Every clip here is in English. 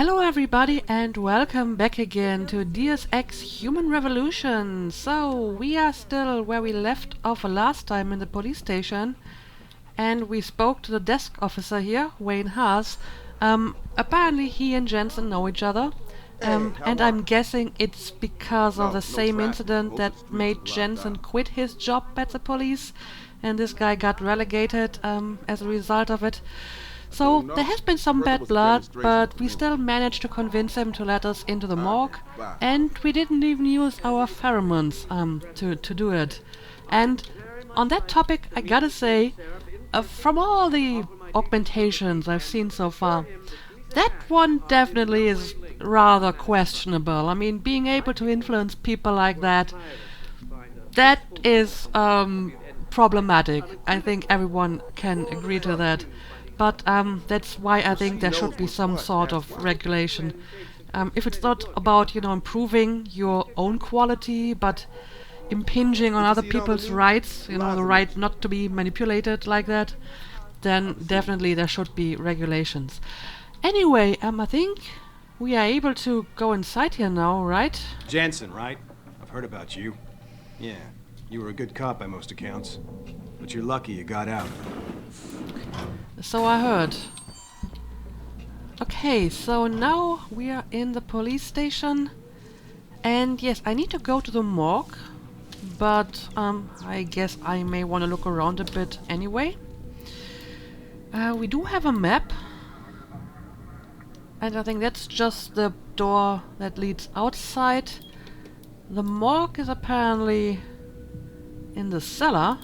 Hello everybody and welcome back again to Deus Ex Human Revolution. So, we are still where we left off last time in the police station, and we spoke to the desk officer here, Wayne Haas. Apparently he and Jensen know each other, and I'm guessing it's because of the same incident that made Jensen quit his job at the police, and this guy got relegated as a result of it. So there has been some bad blood, but we still managed to convince him to let us into the morgue, and we didn't even use our pheromones to do it. And on that topic, I gotta say, from all the augmentations I've seen so far, that one definitely is rather questionable. I mean, being able to influence people like that is problematic. I think everyone can agree to that. But that's why I think there should be some sort of regulation. If it's not about, improving your own quality, but impinging on other people's rights, the right not to be manipulated like that, then definitely there should be regulations. Anyway, I think we are able to go inside here now, right? Jensen, right? I've heard about you. Yeah, you were a good cop by most accounts. But you're lucky you got out. So I heard. Okay, so now we are in the police station. And yes, I need to go to the morgue. But I guess I may want to look around a bit anyway. We do have a map. And I think that's just the door that leads outside. The morgue is apparently in the cellar.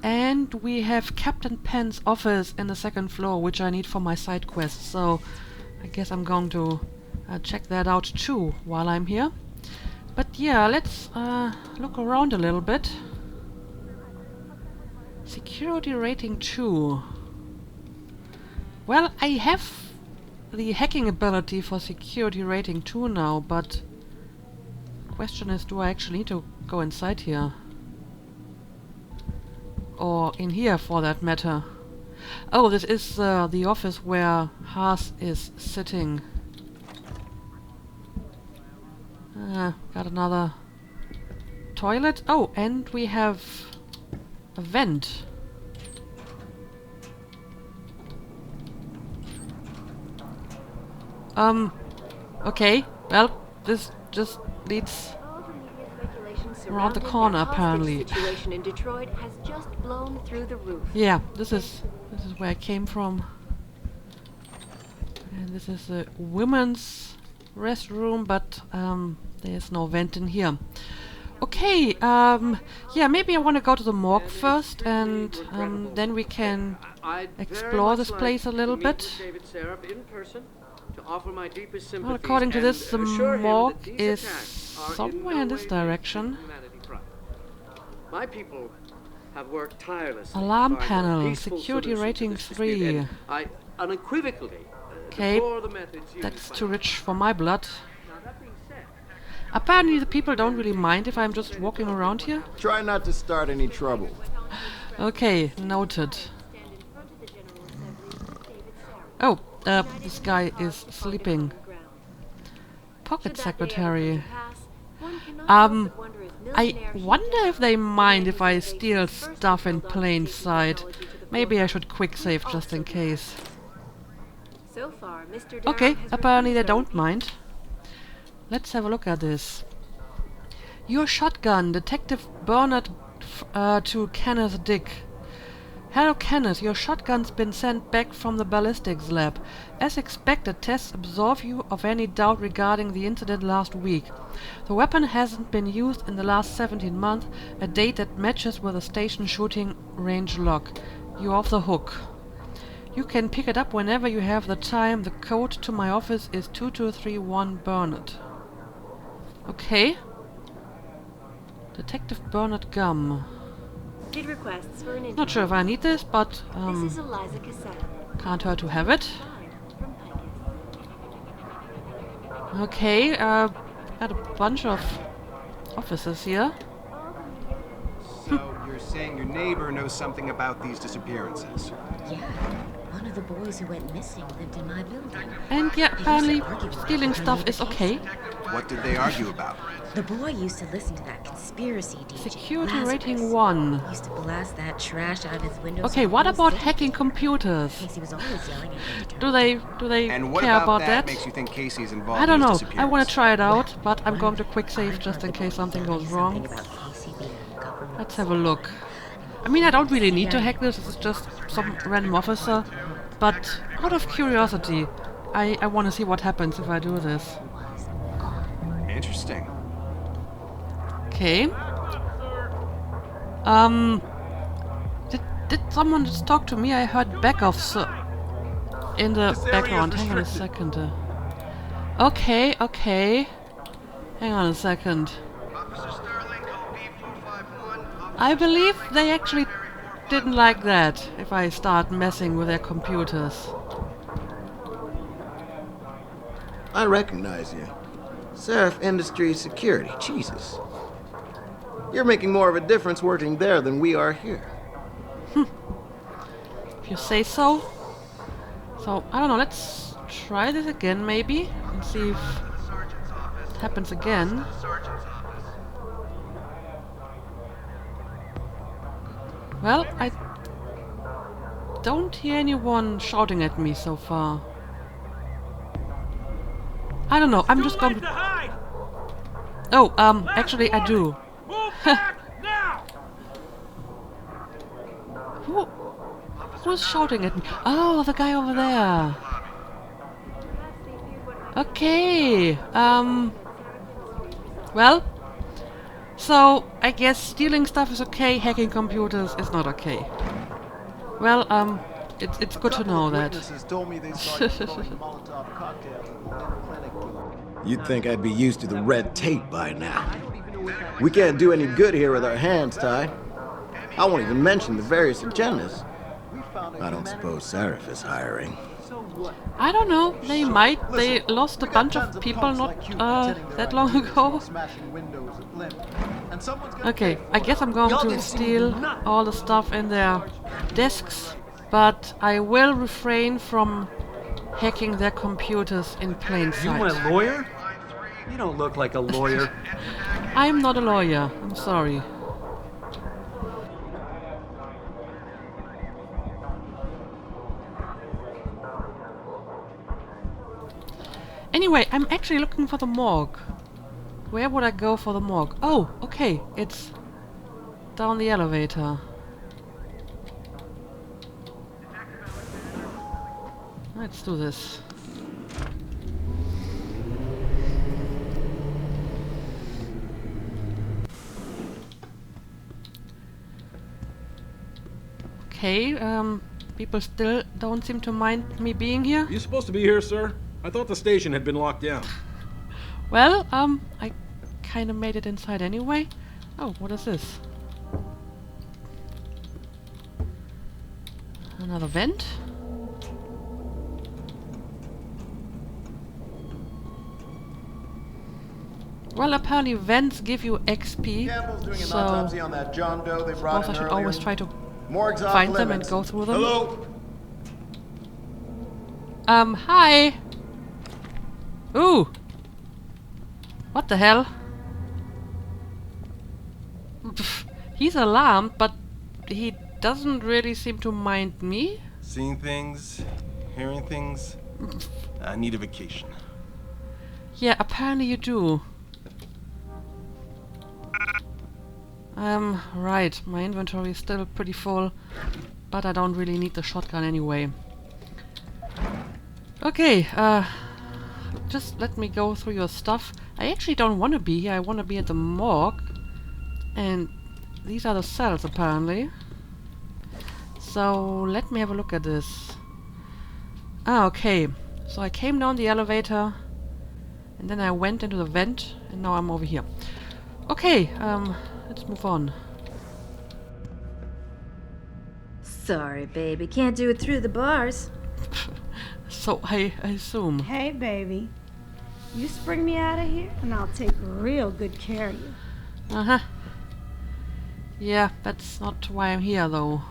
And we have Captain Penn's office in the second floor, which I need for my side quest. So I guess I'm going to check that out too while I'm here. But yeah, let's look around a little bit. Security rating 2. Well, I have the hacking ability for security rating 2 now, but the question is, do I actually need to go inside here? Or in here, for that matter. Oh, this is the office where Haas is sitting. Got another toilet. Oh, and we have a vent. Okay. Well, this just leads around the corner, apparently. Situation in Detroit has just blown through the roof. Yeah, this is where I came from. And this is a women's restroom, but there's no vent in here. Okay, yeah, maybe I want to go to the morgue first, and then we can explore this place a little bit. Well, according to this, the morgue is somewhere in this direction. My people have worked tirelessly. Alarm panel, security rating 3. I unequivocally Okay, that's too rich for my blood. Apparently the people don't really mind if I'm just walking around here. Try not to start any trouble. Okay, noted. Oh, this guy is sleeping. Pocket secretary. I wonder if they mind if I steal stuff in plain sight. Maybe I should quick save just in case. Okay, apparently they don't mind. Let's have a look at this. Your shotgun, Detective Bernard to Kenneth Dick. Hello Kenneth, your shotgun's been sent back from the ballistics lab. As expected, tests absolve you of any doubt regarding the incident last week. The weapon hasn't been used in the last 17 months, a date that matches with the station shooting range log. You're off the hook. You can pick it up whenever you have the time. The code to my office is 2231 Bernard. Okay. Detective Bernard Gum. Not sure if I need this, but can't hurt to have it. Okay, got a bunch of officers here. You're saying your neighbor knows something about these disappearances. Yeah, one of the boys who went missing lived in my building. And yeah, apparently stealing stuff is okay. What did they argue about? The boy used to listen to that conspiracy DJ. Security Lazarus. rating 1. Used to blast that trash out of his windows. Okay, so what he was about safe. hacking computers? Casey was always yelling at me to turn Do they And what care about about that makes you think Casey's involved I don't in know. his I disappearance? want to try it out, but I'm going to quick save just in The case boy something telling goes me wrong. something about Casey being a government Let's have a look. I mean, I don't really need to hack this. This is just some random officer. But out of curiosity, I want to see what happens if I do this. Interesting. Okay. Did someone just talk to me? I heard backoffs in the background. Hang on a second. Okay. Hang on a second. I believe they actually didn't like that if I start messing with their computers. I recognize you. Seraph Industries Security. Jesus. You're making more of a difference working there than we are here. If you say so. So, I don't know, let's try this again maybe and see if it happens again. Well, I don't hear anyone shouting at me so far. I don't know, I'm just going to... Oh, actually I do. Who's shouting at me? Oh, the guy over there. Okay, well, so I guess stealing stuff is okay, hacking computers is not okay. Well, it's good to know that. You'd think I'd be used to the red tape by now. We can't do any good here with our hands tied. I won't even mention the various agendas. I don't suppose Seraph is hiring. I don't know, they might. They lost a bunch of people not that long ago. Okay, I guess I'm going to steal all the stuff in their desks, but I will refrain from hacking their computers in plain sight. You a lawyer? You don't look like a lawyer. I'm not a lawyer, I'm sorry. Anyway, I'm actually looking for the morgue. Where would I go for the morgue? Oh, okay, it's down the elevator. Let's do this. Okay, people still don't seem to mind me being here. You supposed to be here, sir? I thought the station had been locked down. Well, I kind of made it inside anyway. Oh, what is this? Another vent? Well, apparently vents give you XP, Campbell's doing an so autopsy on that John Doe they brought suppose I in should earlier. always try to Morgue's off find them and limits. go through them. Hello? Hi! Ooh! What the hell? Pff, he's alarmed, but he doesn't really seem to mind me. Seeing things, hearing things. I need a vacation. Yeah, apparently you do. Right, my inventory is still pretty full, but I don't really need the shotgun anyway. Okay, just let me go through your stuff. I actually don't want to be here, I want to be at the morgue. And these are the cells, apparently. So, let me have a look at this. Ah, okay. So I came down the elevator, and then I went into the vent, and now I'm over here. Okay, let's move on. Sorry, baby. Can't do it through the bars. So I assume. Hey, baby. You spring me out of here, and I'll take real good care of you. Uh-huh. Yeah, that's not why I'm here though.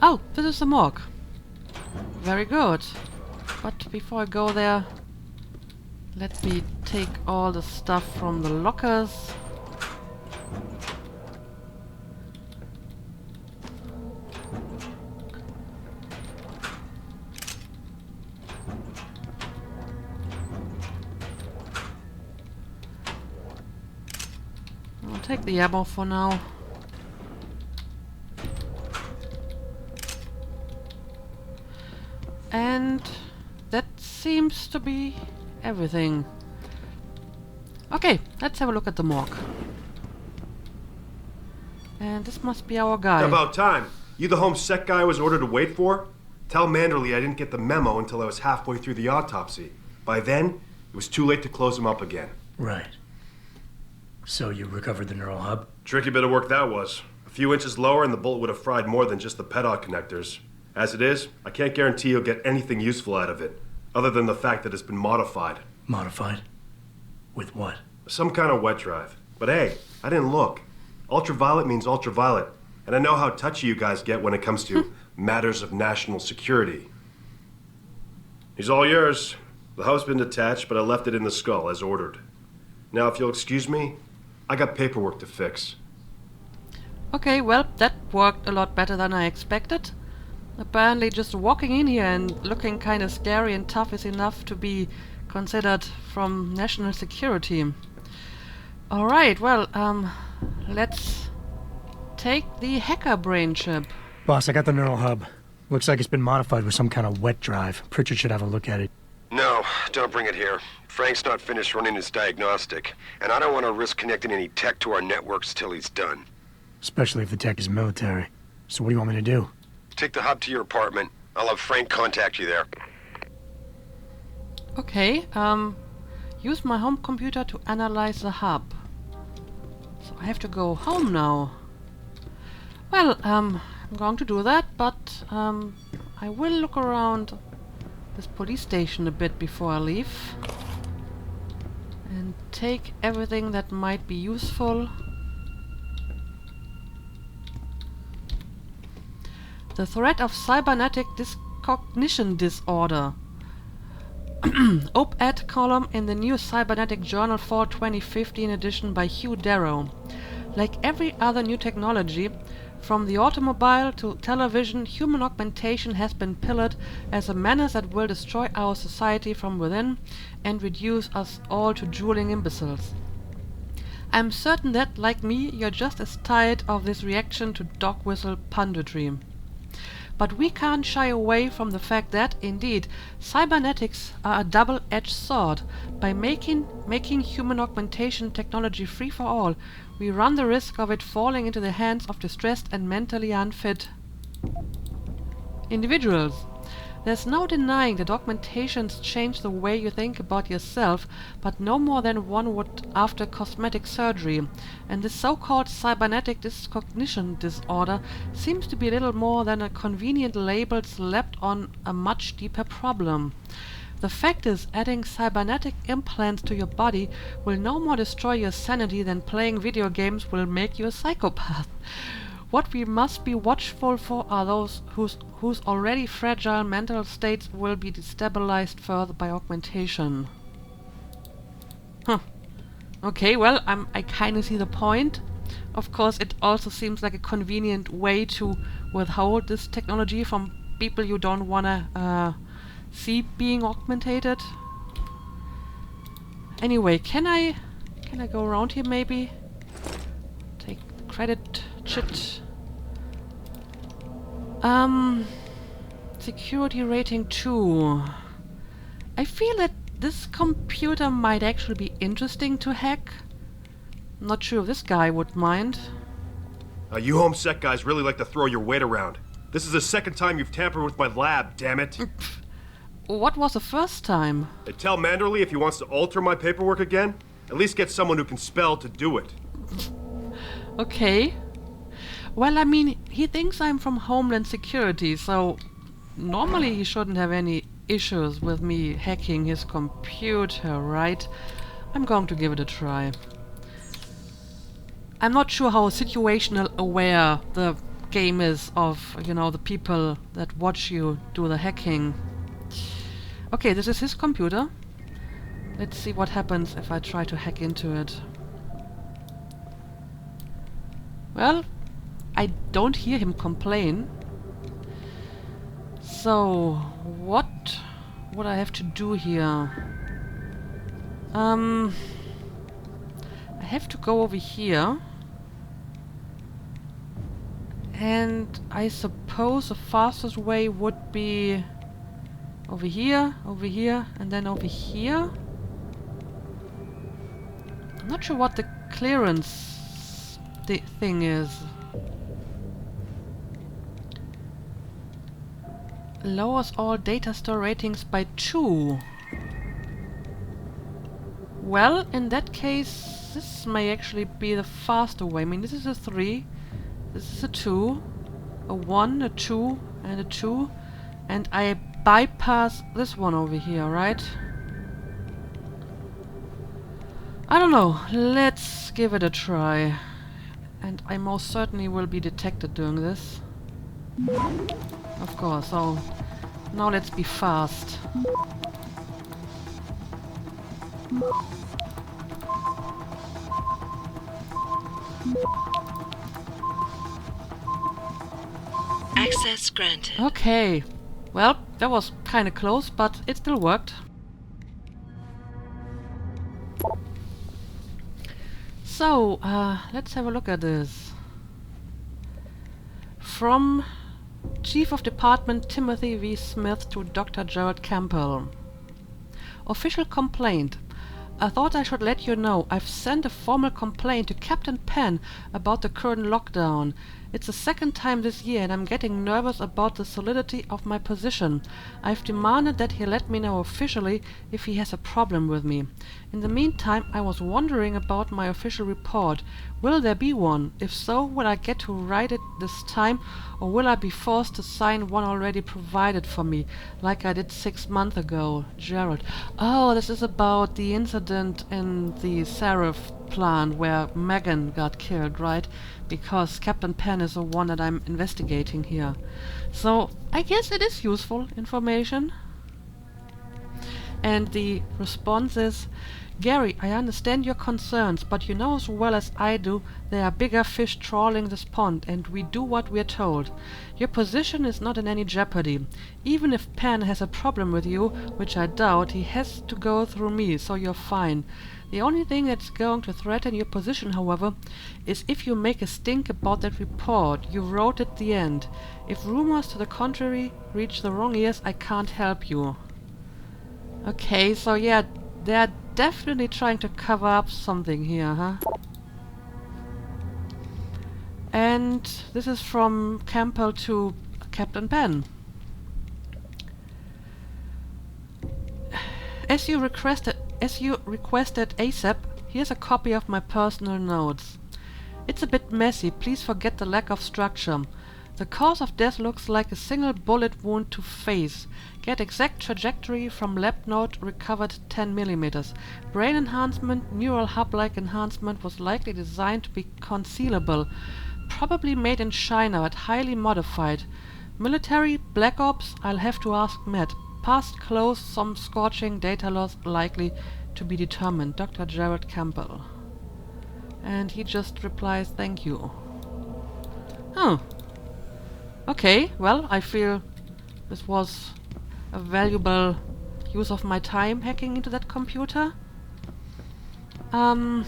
Oh, this is the morgue. Very good. But before I go there, let me take all the stuff from the lockers. I'll take the ammo for now. And that seems to be everything. Okay, let's have a look at the morgue. And this must be our guy. About time. You the home sec guy I was ordered to wait for? Tell Manderley I didn't get the memo until I was halfway through the autopsy. By then, it was too late to close him up again. Right. So you recovered the neural hub? Tricky bit of work that was. A few inches lower and the bullet would have fried more than just the pedal connectors. As it is, I can't guarantee you'll get anything useful out of it, other than the fact that it's been modified. Modified? With what? Some kind of wet drive. But hey, I didn't look. Ultraviolet means ultraviolet, and I know how touchy you guys get when it comes to matters of national security. He's all yours. The hub's been detached, but I left it in the skull as ordered. Now, if you'll excuse me, I got paperwork to fix. Okay, well, that worked a lot better than I expected. Apparently just walking in here and looking kind of scary and tough is enough to be considered from national security. Alright, well, let's take the hacker brain chip. Boss, I got the neural hub. Looks like it's been modified with some kind of wet drive. Pritchard should have a look at it. No, don't bring it here. Frank's not finished running his diagnostic, and I don't want to risk connecting any tech to our networks till he's done. Especially if the tech is military. So what do you want me to do? Take the hub to your apartment. I'll have Frank contact you there. Okay, use my home computer to analyze the hub. So I have to go home now. Well, I'm going to do that, but I will look around this police station a bit before I leave. And take everything that might be useful. The threat of cybernetic discognition disorder. Op-ed column in the new Cybernetic Journal Fall 2015 edition by Hugh Darrow. Like every other new technology, from the automobile to television, human augmentation has been pillared as a menace that will destroy our society from within and reduce us all to drooling imbeciles. I'm certain that, like me, you're just as tired of this reaction to dog whistle punditry. But we can't shy away from the fact that, indeed, cybernetics are a double-edged sword. By making human augmentation technology free for all, we run the risk of it falling into the hands of distressed and mentally unfit individuals. There's no denying that augmentations change the way you think about yourself, but no more than one would after cosmetic surgery. And this so-called cybernetic discognition disorder seems to be little more than a convenient label slapped on a much deeper problem. The fact is, adding cybernetic implants to your body will no more destroy your sanity than playing video games will make you a psychopath. What we must be watchful for are those whose already fragile mental states will be destabilized further by augmentation. Huh. Okay, well, I kinda see the point. Of course, it also seems like a convenient way to withhold this technology from people you don't wanna see being augmented. Anyway, can I go around here maybe? Take the credit chit. Security rating 2. I feel that this computer might actually be interesting to hack. Not sure if this guy would mind. You home sec guys really like to throw your weight around. This is the second time you've tampered with my lab, damn it. What was the first time? Tell Manderley if he wants to alter my paperwork again, at least get someone who can spell to do it. Okay. Well, I mean, he thinks I'm from Homeland Security, so normally he shouldn't have any issues with me hacking his computer, right? I'm going to give it a try. I'm not sure how situational aware the game is of, you know, the people that watch you do the hacking. Okay, this is his computer. Let's see what happens if I try to hack into it. Well, I don't hear him complain. So, what would I have to do here? I have to go over here. And I suppose the fastest way would be over here, and then over here. I'm not sure what the clearance thing is. Lowers all data store ratings by 2. Well, in that case, this may actually be the faster way. I mean, this is a 3, this is a 2, a 1, a 2, and a 2, and I bypass this one over here, right? I don't know. Let's give it a try. And I most certainly will be detected doing this. Of course, so now let's be fast. Access granted. Okay. Well, that was kinda close, but it still worked. So, let's have a look at this. From Chief of Department Timothy V. Smith to Dr. Gerald Campbell. Official complaint. I thought I should let you know I've sent a formal complaint to Captain Penn about the current lockdown. It's the second time this year and I'm getting nervous about the solidity of my position. I've demanded that he let me know officially if he has a problem with me. In the meantime, I was wondering about my official report. Will there be one? If so, will I get to write it this time, or will I be forced to sign one already provided for me, like I did 6 months ago? Gerald. Oh, this is about the incident in the Seraph plant where Megan got killed, right? Because Captain Penn is the one that I'm investigating here. So, I guess it is useful information. And the response is, Gary, I understand your concerns, but you know as well as I do there are bigger fish trawling this pond, and we do what we're told. Your position is not in any jeopardy. Even if Penn has a problem with you, which I doubt, he has to go through me, so you're fine. The only thing that's going to threaten your position, however, is if you make a stink about that report you wrote at the end. If rumors to the contrary reach the wrong ears, I can't help you. Okay, so yeah, they're definitely trying to cover up something here, huh? And this is from Campbell to Captain Penn. As you requested ASAP, here's a copy of my personal notes. It's a bit messy, please forget the lack of structure. The cause of death looks like a single bullet wound to face. Get exact trajectory from lab note recovered 10 mm. Brain enhancement, neural hub-like enhancement was likely designed to be concealable. Probably made in China but highly modified. Military, Black Ops, I'll have to ask Matt. Past close, some scorching data loss likely to be determined. Dr. Gerald Campbell. And he just replies, thank you. Oh. Okay, well, I feel this was a valuable use of my time hacking into that computer. But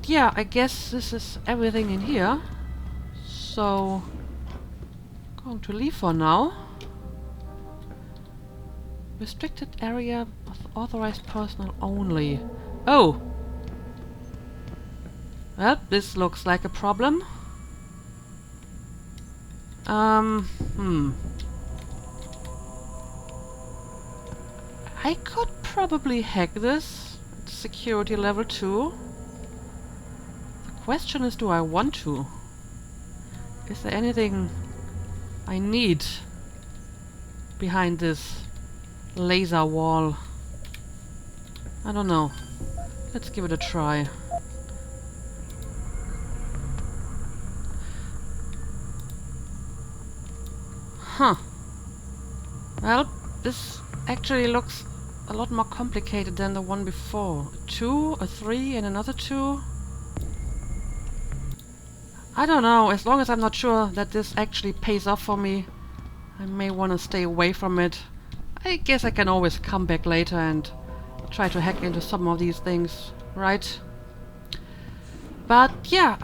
yeah, I guess this is everything in here. So, going to leave for now. Restricted area of authorized personnel only. Oh! Well, this looks like a problem. I could probably hack this at security level 2. The question is, do I want to? Is there anything I need behind this laser wall. I don't know. Let's give it a try. Huh. Well, this actually looks a lot more complicated than the one before. 2, a 3, and another 2. I don't know, as long as I'm not sure that this actually pays off for me, I may want to stay away from it. I guess I can always come back later and try to hack into some of these things, right? But yeah,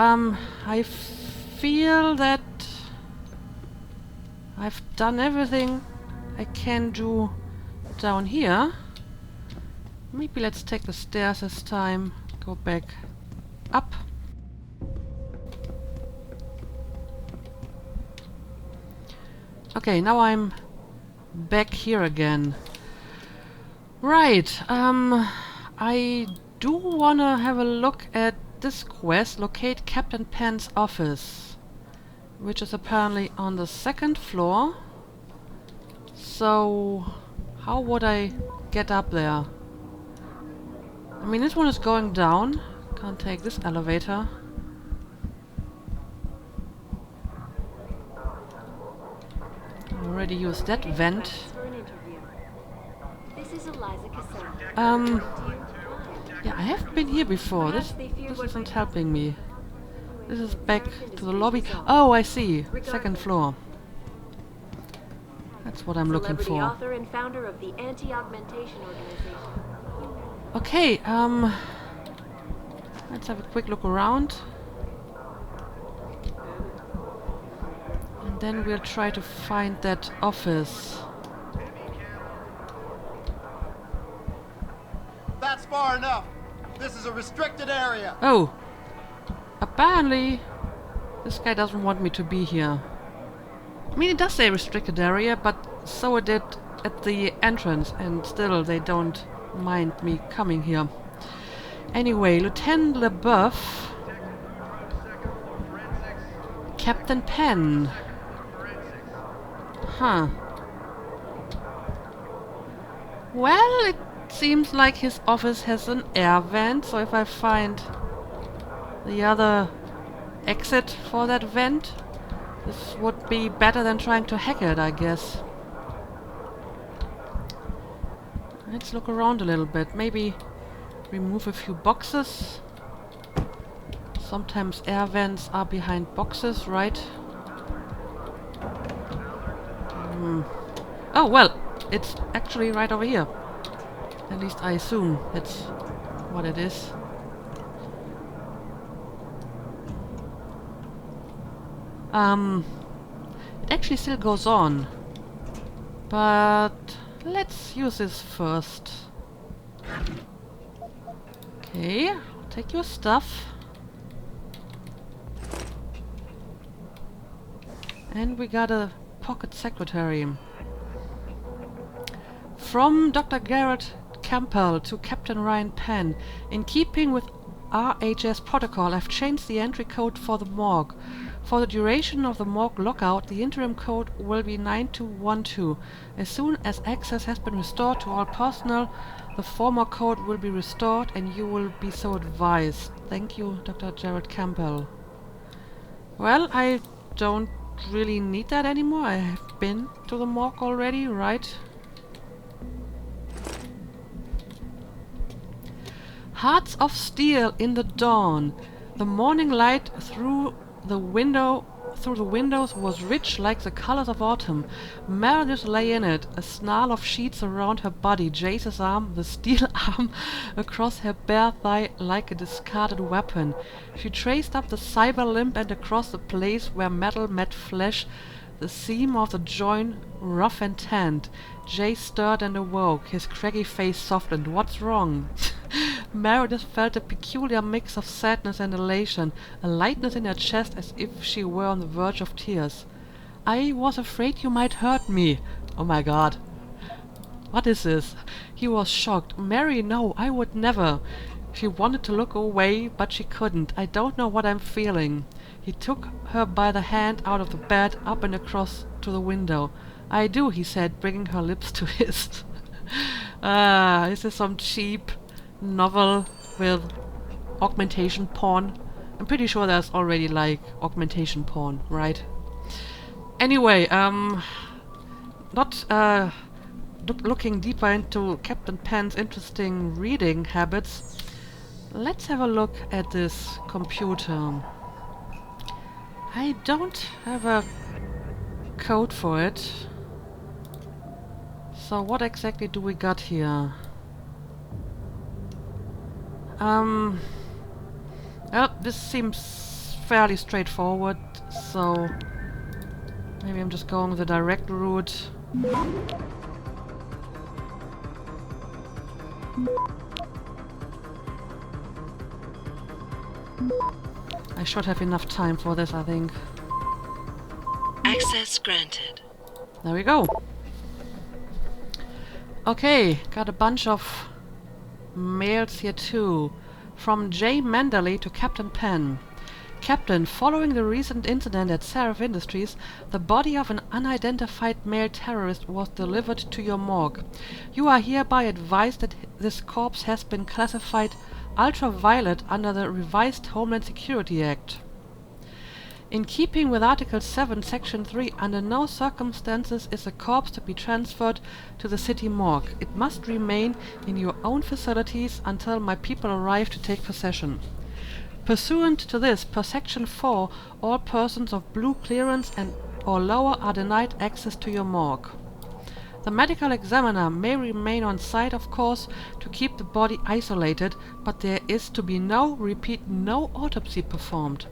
I feel that I've done everything I can do down here. Maybe let's take the stairs this time, go back up. Okay, now I'm back here again. Right, I do wanna have a look at this quest, locate Captain Penn's office, which is apparently on the 2nd floor. So, how would I get up there? I mean, this one is going down. Can't take this elevator. I already used that vent. Yeah, I have been here before. This isn't helping me. This is back to the lobby. Oh, I see. 2nd floor. That's what I'm looking for. Author and founder of the Anti-Augmentation Organization. Okay, let's have a quick look around. And then we'll try to find that office. That's far enough. This is a restricted area. Oh! Apparently, this guy doesn't want me to be here. I mean, it does say restricted area, but so it did at the entrance, and still they don't mind me coming here. Anyway, Lieutenant LeBeouf. Captain Penn. Huh. Well, it seems like his office has an air vent, so if I find the other exit for that vent, this would be better than trying to hack it, I guess. Let's look around a little bit. Maybe remove a few boxes. Sometimes air vents are behind boxes, right? Oh, well, it's actually right over here. At least I assume that's what it is. It actually still goes on. But let's use this first. Okay, take your stuff. And we got a pocket secretary. From Dr. Garrett Campbell to Captain Ryan Penn. In keeping with RHS protocol, I've changed the entry code for the morgue. For the duration of the morgue lockout, the interim code will be 9212. As soon as access has been restored to all personnel, the former code will be restored and you will be so advised. Thank you, Dr. Jared Campbell. Well, I don't really need that anymore. I have been to the morgue already, right? Hearts of steel in the dawn. The morning light through the windows was rich like the colors of autumn. Meredith lay in it, a snarl of sheets around her body, Jace's arm, the steel arm, across her bare thigh like a discarded weapon. She traced up the cyber limb and across the place where metal met flesh, the seam of the joint rough and tanned. Jace stirred and awoke, his craggy face softened. What's wrong? Meredith felt a peculiar mix of sadness and elation, a lightness in her chest as if she were on the verge of tears. I was afraid you might hurt me. Oh my god. What is this? He was shocked. Mary, no, I would never. She wanted to look away, but she couldn't. I don't know what I'm feeling. He took her by the hand out of the bed, up and across to the window. I do, he said, bringing her lips to his. Is this some cheap novel with augmentation porn? I'm pretty sure there's already, like, augmentation porn, right? Anyway, not looking deeper into Captain Pen's interesting reading habits, let's have a look at this computer. I don't have a code for it. So what exactly do we got here? Well, this seems fairly straightforward, so maybe I'm just going the direct route. I should have enough time for this, I think. Access granted. There we go. Okay, got a bunch of mails here too. From J. Manderley to Captain Penn. Captain, following the recent incident at Seraph Industries, the body of an unidentified male terrorist was delivered to your morgue. You are hereby advised that this corpse has been classified ultraviolet under the revised Homeland Security Act. In keeping with Article 7, Section 3, under no circumstances is a corpse to be transferred to the city morgue. It must remain in your own facilities until my people arrive to take possession. Pursuant to this, per Section 4, all persons of blue clearance and or lower are denied access to your morgue. The medical examiner may remain on site, of course, to keep the body isolated, but there is to be no autopsy performed.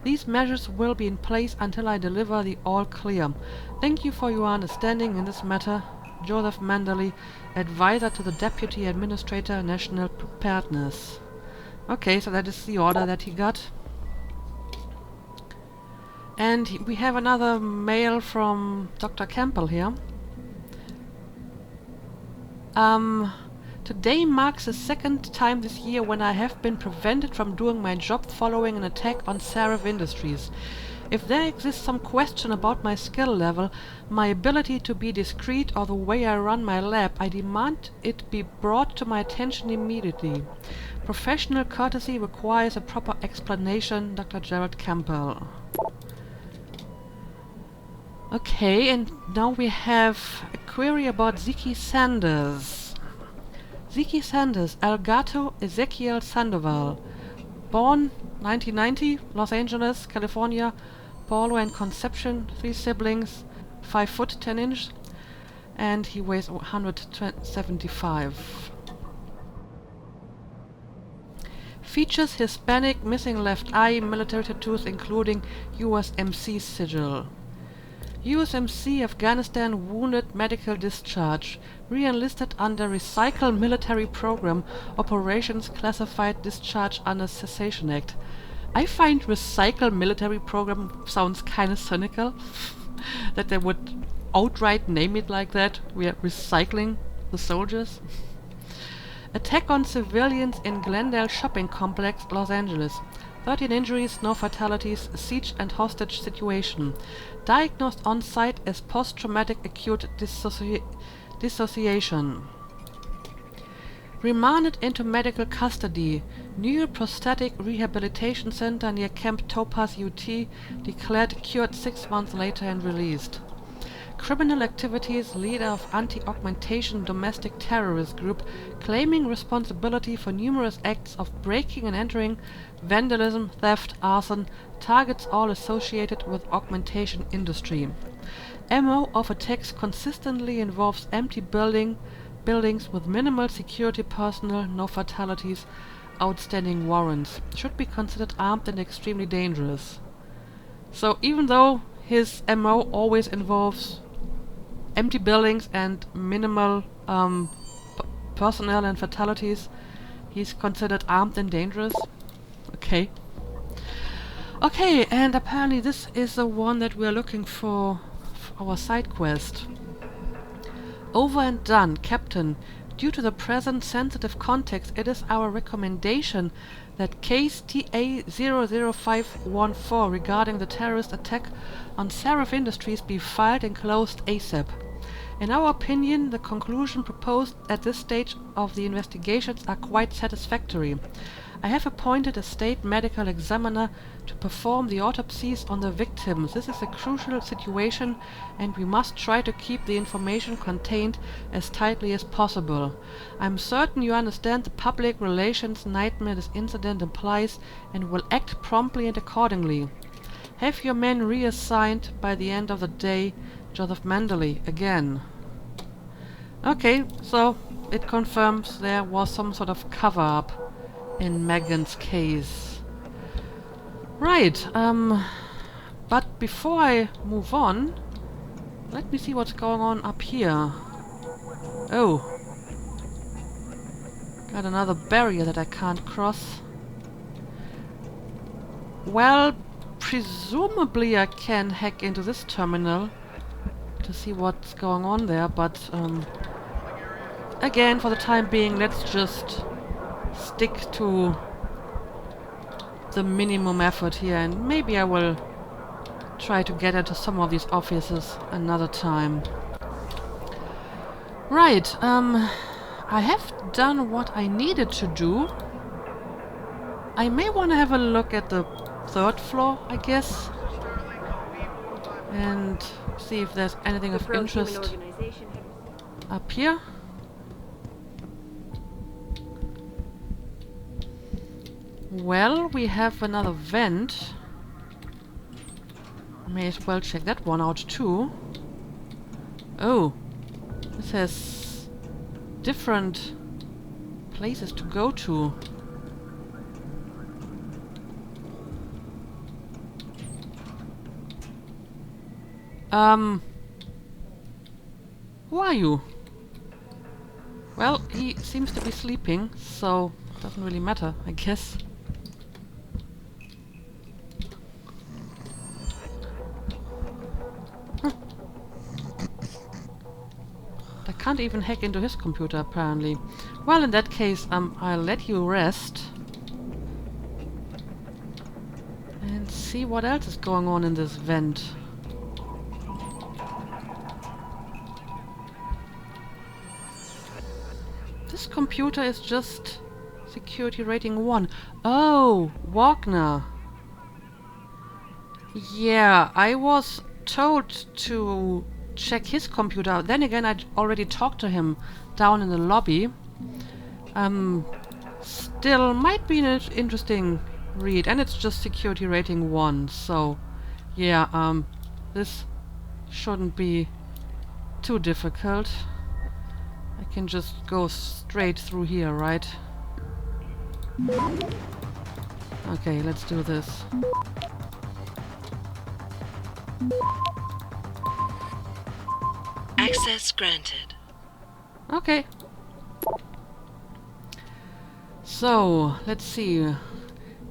These measures will be in place until I deliver the all clear. Thank you for your understanding in this matter. Joseph Manderley, Advisor to the Deputy Administrator, National Preparedness. Okay, so that is the order that he got. And we have another mail from Dr. Campbell here. Today marks the second time this year when I have been prevented from doing my job following an attack on Seraph Industries. If there exists some question about my skill level, my ability to be discreet, or the way I run my lab, I demand it be brought to my attention immediately. Professional courtesy requires a proper explanation. Dr. Gerald Campbell. Okay, and now we have a query about Ziki Sanders. Ziki Sanders, Elgato Ezekiel Sandoval. Born 1990, Los Angeles, California. Paulo and Conception, 3 siblings, 5 foot 10 inches, and he weighs 175. Features Hispanic, missing left eye, military tattoos including USMC sigil. USMC Afghanistan wounded medical discharge. Re-enlisted under Recycle Military Program. Operations classified discharge under Cessation Act. I find Recycle Military Program sounds kinda cynical. That they would outright name it like that. We are recycling the soldiers. Attack on civilians in Glendale Shopping Complex, Los Angeles. 13 injuries, no fatalities, siege and hostage situation. Diagnosed on site as post-traumatic acute dissociation. Remanded into medical custody. Neuroprosthetic Rehabilitation Center near Camp Topaz, UT. Declared cured 6 months later and released. Criminal activities, leader of anti-augmentation domestic terrorist group, claiming responsibility for numerous acts of breaking and entering, vandalism, theft, arson, targets all associated with augmentation industry. MO of attacks consistently involves empty buildings with minimal security personnel, no fatalities, outstanding warrants. Should be considered armed and extremely dangerous. So even though his MO always involves empty buildings and minimal personnel and fatalities, he's considered armed and dangerous. Okay. Okay, and apparently this is the one that we're looking for our side quest. Over and done, Captain. Due to the present sensitive context, it is our recommendation that case TA00514 regarding the terrorist attack on Seraph Industries be filed and closed ASAP. In our opinion, the conclusion proposed at this stage of the investigations are quite satisfactory. I have appointed a state medical examiner to perform the autopsies on the victims. This is a crucial situation and we must try to keep the information contained as tightly as possible. I'm certain you understand the public relations nightmare this incident implies and will act promptly and accordingly. Have your men reassigned by the end of the day. Joseph Mandley, again. Okay, so it confirms there was some sort of cover-up in Megan's case. Right, but before I move on, let me see what's going on up here. Oh. Got another barrier that I can't cross. Well, presumably I can hack into this terminal to see what's going on there, but again, for the time being, let's just stick to the minimum effort here, and maybe I will try to get into some of these offices another time. Right, I have done what I needed to do. I may want to have a look at the third floor, I guess, and see if there's anything of interest up here. Well, we have another vent. May as well check that one out too. Oh, this has different places to go to. Who are you? Well, he seems to be sleeping, so it doesn't really matter, I guess. I can't even hack into his computer, apparently. Well, in that case, I'll let you rest. And see what else is going on in this vent. This computer is just security rating 1. Oh, Wagner. Yeah, I was told to check his computer out. Then again, I already talked to him down in the lobby. Still might be an interesting read, and it's just security rating 1, so yeah, this shouldn't be too difficult. I can just go straight through here, right? Okay, let's do this. Access granted. Okay. So, let's see.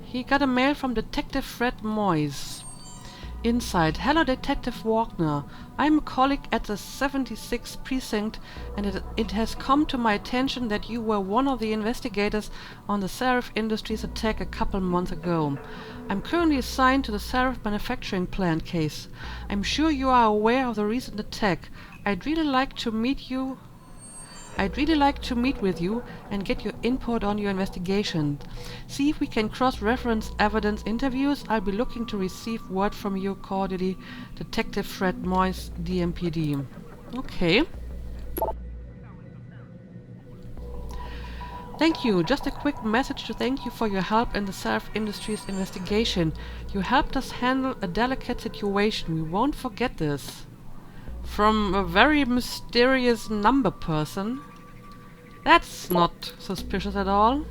He got a mail from Detective Fred Moyes. Inside. Hello, Detective Wagner. I'm a colleague at the 76th Precinct, and it has come to my attention that you were one of the investigators on the Seraph Industries attack a couple months ago. I'm currently assigned to the Seraph manufacturing plant case. I'm sure you are aware of the recent attack. I'd really like to meet with you and get your input on your investigation. See if we can cross-reference evidence interviews. I'll be looking to receive word from you cordially, Detective Fred Moyes, DMPD. Okay. Thank you. Just a quick message to thank you for your help in the Seraph Industries investigation. You helped us handle a delicate situation. We won't forget this. From a very mysterious number person. That's not suspicious at all.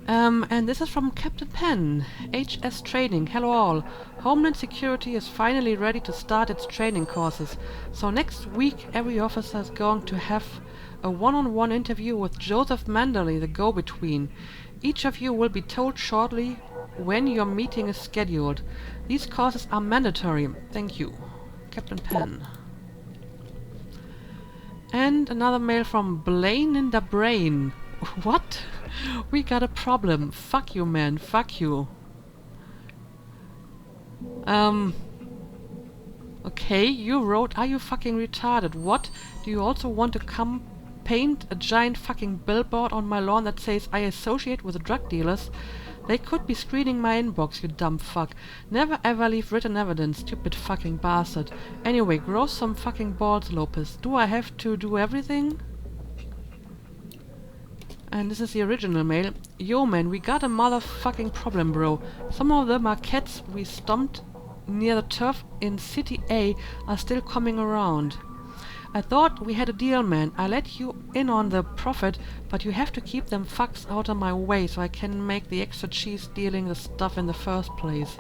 And this is from Captain Penn, HS Training. Hello all. Homeland Security is finally ready to start its training courses. So next week every officer is going to have a one-on-one interview with Joseph Mandley, the go-between. Each of you will be told shortly when your meeting is scheduled. These courses are mandatory. Thank you. Captain Penn. And another mail from Blaine in the Brain. What? We got a problem. Fuck you, man. Fuck you. Okay, you wrote, are you fucking retarded? What? Do you also want to come paint a giant fucking billboard on my lawn that says I associate with drug dealers? They could be screening my inbox, you dumb fuck. Never ever leave written evidence, stupid fucking bastard. Anyway, grow some fucking balls, Lopez. Do I have to do everything? And this is the original mail. Yo man, we got a motherfucking problem, bro. Some of them are cats we stomped near the turf in City A are still coming around. I thought we had a deal, man. I let you in on the profit, but you have to keep them fucks out of my way so I can make the extra cheese dealing the stuff in the first place.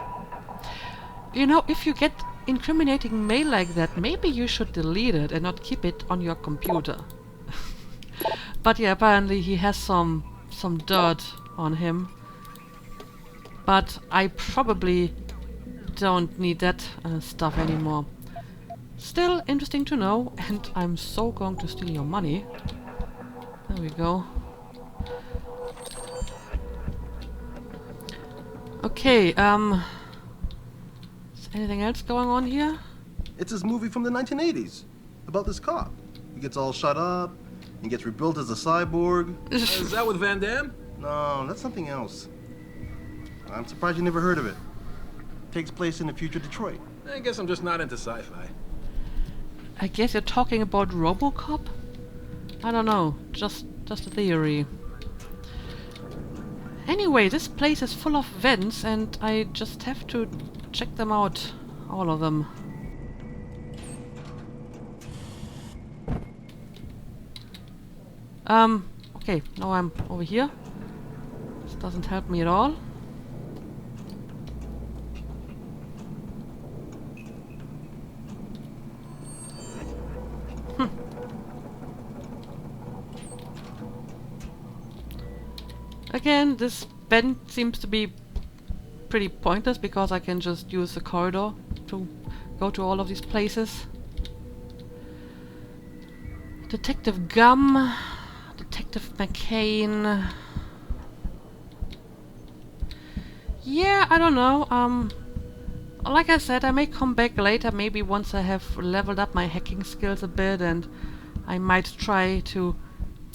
You know, if you get incriminating mail like that, maybe you should delete it and not keep it on your computer. But yeah, apparently he has some dirt on him. But I probably don't need that stuff anymore. Still interesting to know, and I'm so going to steal your money. There we go. Okay, is anything else going on here? It's this movie from the 1980s about this cop. He gets all shut up and gets rebuilt as a cyborg. Is that with Van Damme? No, that's something else. I'm surprised you never heard of it. Takes place in the future Detroit. I guess I'm just not into sci-fi. I guess you're talking about RoboCop? I don't know, just a theory. Anyway, this place is full of vents and I just have to check them out, all of them. Okay, now I'm over here. This doesn't help me at all. Again, this vent seems to be pretty pointless because I can just use the corridor to go to all of these places. Detective Gum, Detective McCain. Yeah, I don't know. Like I said, I may come back later, maybe once I have leveled up my hacking skills a bit, and I might try to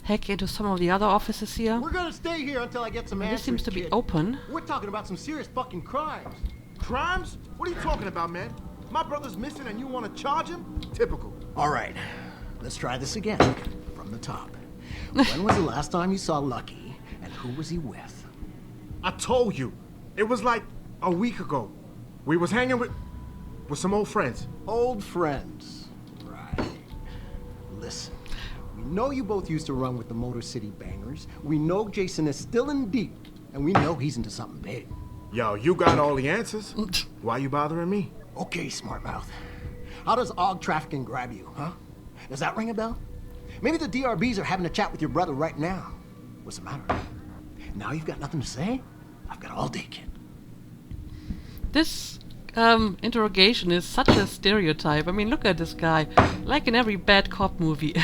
hack into some of the other offices here. We're gonna stay here until I get some answers. This seems to be kid. open. We're talking about some serious fucking crimes. Crimes? What are you talking about, man? My brother's missing and you want to charge him? Typical. All right, let's try this again from the top. When was the last time you saw Lucky, and who was he with? I told you. It was like a week ago. We was hanging with some old friends. Old friends. Right. Listen. We know you both used to run with the Motor City Bangers. We know Jason is still in deep, and we know he's into something big. Yo, you got all the answers. Why you bothering me? Okay, smart mouth. How does AUG trafficking grab you, huh? Does that ring a bell? Maybe the DRBs are having a chat with your brother right now. What's the matter? Now you've got nothing to say? I've got all day, kid. This interrogation is such a stereotype. I mean, look at this guy. Like in every bad cop movie.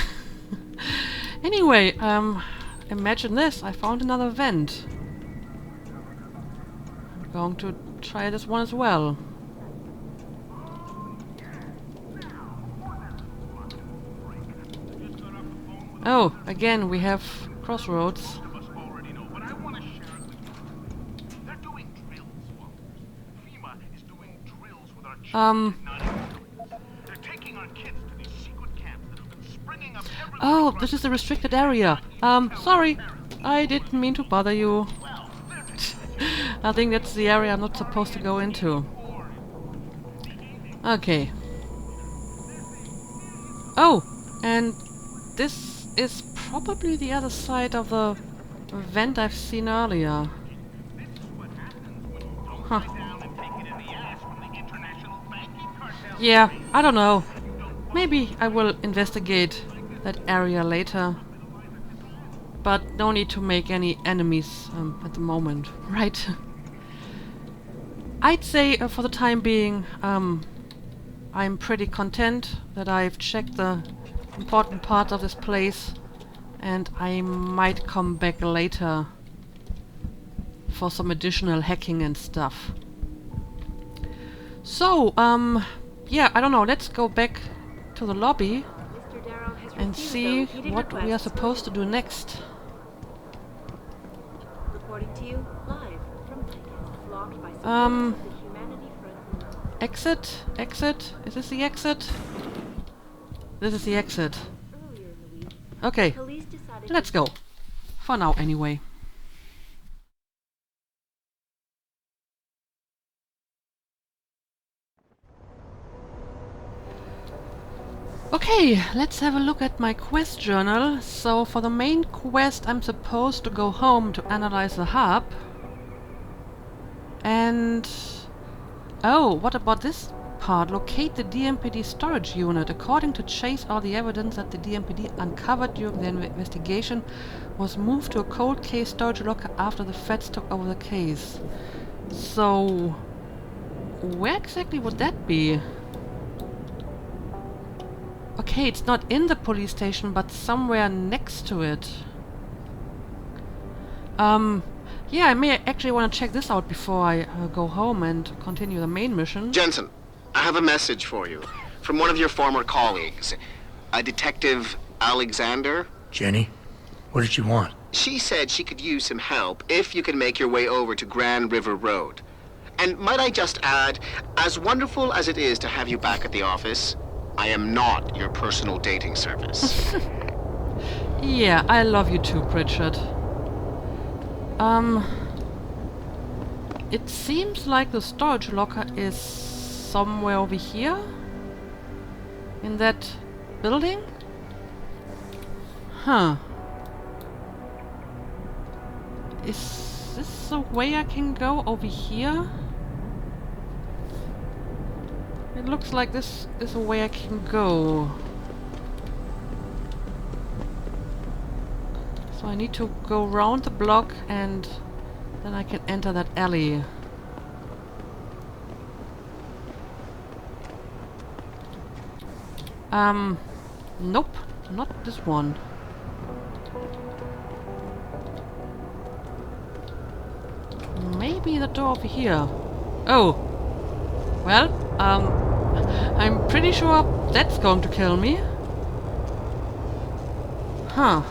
Anyway, imagine this. I found another vent. I'm going to try this one as well. Oh, again we have crossroads. Oh, this is a restricted area. Sorry, I didn't mean to bother you. I think that's the area I'm not supposed to go into. Okay. Oh, and this is probably the other side of the vent I've seen earlier. Huh. Yeah, I don't know. Maybe I will investigate that area later. But no need to make any enemies at the moment, right? I'd say for the time being, I'm pretty content that I've checked the important parts of this place, and I might come back later for some additional hacking and stuff. So, yeah, I don't know, let's go back to the lobby and see what we are supposed to do next. Reporting to you live from blocked by supporters of the Humanity Front. Exit? Exit? Is this the exit? This is the exit. Okay, let's go. For now, anyway. Okay, let's have a look at my quest journal. So for the main quest I'm supposed to go home to analyze the hub. And... oh, what about this part? Locate the DMPD storage unit. According to Chase, all the evidence that the DMPD uncovered during the investigation was moved to a cold case storage locker after the feds took over the case. So... where exactly would that be? Okay, it's not in the police station, but somewhere next to it. Yeah, I may actually want to check this out before I go home and continue the main mission. Jensen, I have a message for you from one of your former colleagues, a Detective Alexander. Jenny, what did she want? She said she could use some help if you can make your way over to Grand River Road. And might I just add, as wonderful as it is to have you back at the office, I am not your personal dating service. Yeah, I love you too, Pritchard. It seems like the storage locker is somewhere over here? In that building? Huh. Is this a way I can go over here? It looks like this is a way I can go. So I need to go round the block and then I can enter that alley. Nope, not this one. Maybe the door over here. Oh! Well, I'm pretty sure that's going to kill me. Huh.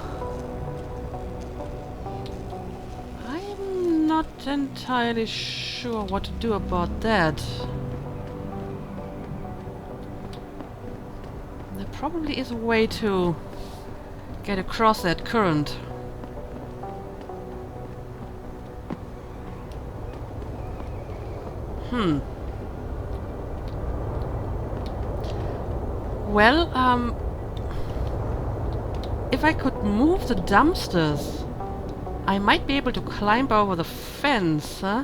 I'm not entirely sure what to do about that. There probably is a way to get across that current. Well, if I could move the dumpsters, I might be able to climb over the fence, huh?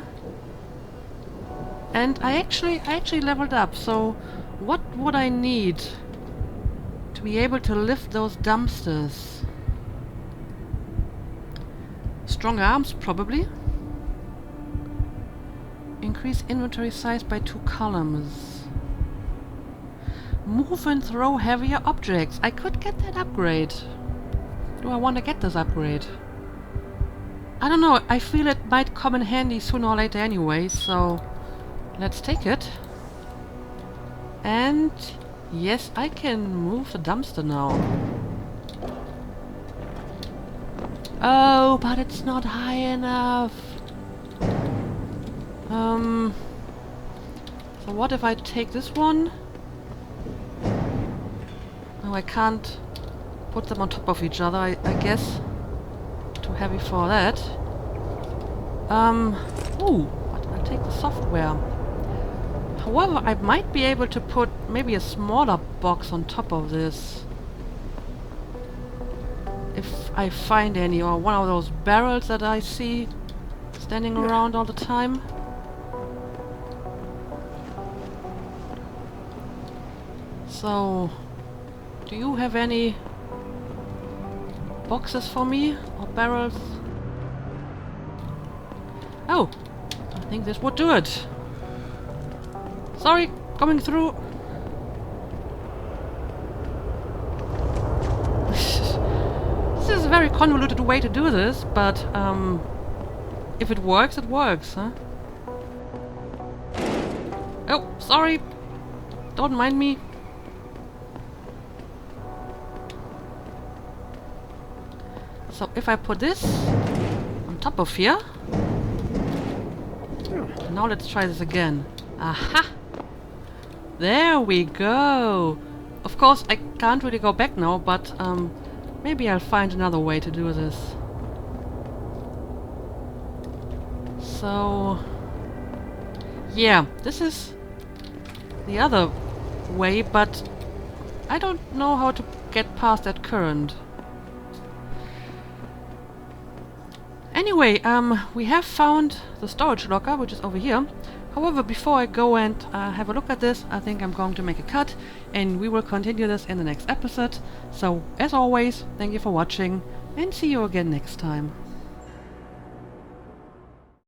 And I actually leveled up, so what would I need to be able to lift those dumpsters? Strong arms, probably. Increase inventory size by 2 columns. Move and throw heavier objects. I could get that upgrade. Do I want to get this upgrade? I don't know. I feel it might come in handy sooner or later anyway, so let's take it. And yes, I can move the dumpster now. Oh, but it's not high enough. So what if I take this one? Oh, I can't put them on top of each other, I guess. Too heavy for that. Ooh, I'll take the software. However, I might be able to put maybe a smaller box on top of this. If I find any, or one of those barrels that I see standing around all the time. So, do you have any boxes for me? Or barrels? Oh! I think this would do it. Sorry, coming through. very convoluted way to do this, but if it works, it works, huh? Oh, sorry. Don't mind me. So if I put this on top of here. Now let's try this again. Aha! There we go! Of course, I can't really go back now, but maybe I'll find another way to do this. So... yeah, this is the other way, but I don't know how to get past that current. Anyway, we have found the storage locker, which is over here. However, before I go and have a look at this, I think I'm going to make a cut, and we will continue this in the next episode. So, as always, thank you for watching, and see you again next time.